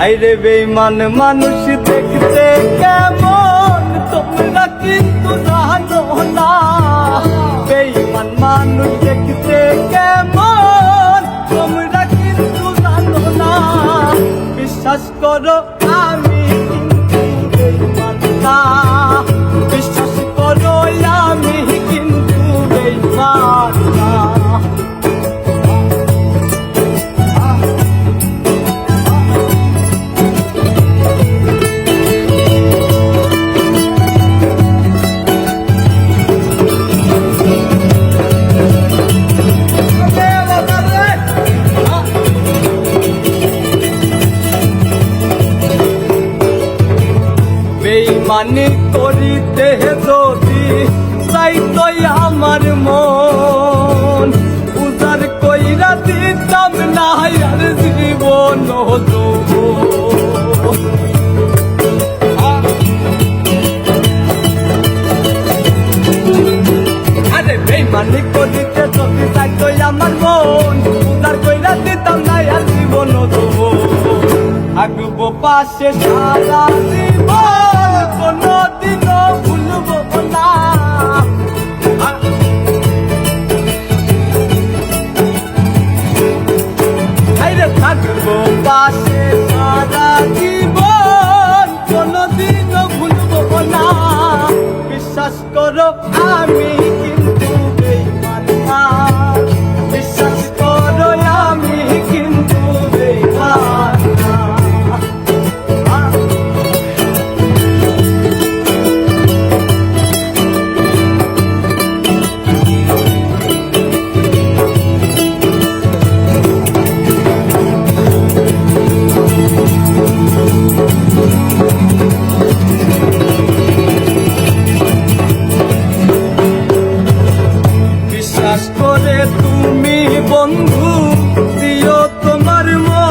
আইরে বেঈমান মানুষ দেখতে কেমন তোমরা কিন্তু জানো না। বেঈমান মানুষ দেখতে কেমন তোমরা কিন্তু জানো না। বিশ্বাস করো আমি কিন্তু বেঈমান না। বিশ্বাস করো আমি কিন্তু বেঈমান না। বেঈমানি করিতে যদি চাইতো আমার মন, উজাড় কইরা দিতাম না আর জীবন আরে বেঈমানি করিতে যদি চাইতো আমার মন, উজাড় কইরা দিতাম না আর জীবন থাকবো পাশে সারা জীবন, কোনদিনও ভুলবো না। আইরে থাকবো পাশে সারা জীবন, কোনদিনও ভুলবো না। বিশ্বাস করো আমি কিন্তু বেঈমান না। বিশ্বাস করো আমি কিন্তু বেঈমান না। বিশ্বাস করে তুমি বন্ধু দিও তোমার মন,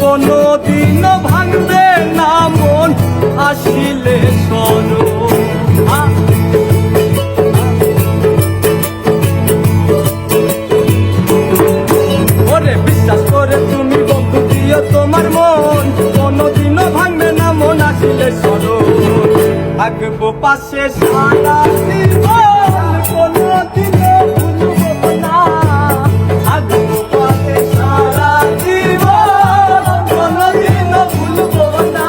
কোনদিনও ভাঙবে না মন আসিলে স্মরণ। ওরে বিশ্বাস করে তুমি বন্ধু দিও তোমার মন, কোনদিনও ভাঙবে না মন আসিলে স্মরণ। থাকবো পাশে সারা জীবন, কোনদিনও ভুলবো না। থাকবো পাশে সারা জীবন, কোনদিনও ভুলবো না।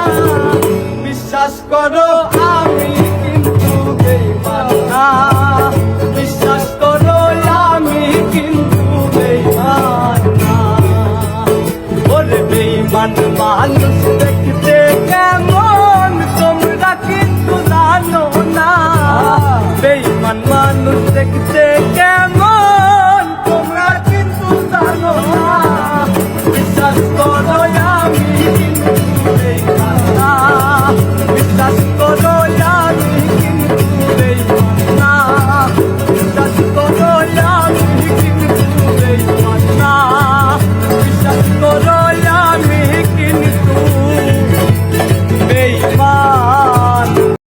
বিশ্বাস করো আমি কিন্তু বেঈমান না। বিশ্বাস করো আমি কিন্তু বেঈমান না। ওরে বেঈমান মানুষ দেখতে কেমন তোমরা কিন্তু জানো না। বেঈমান মানুষ দেখতে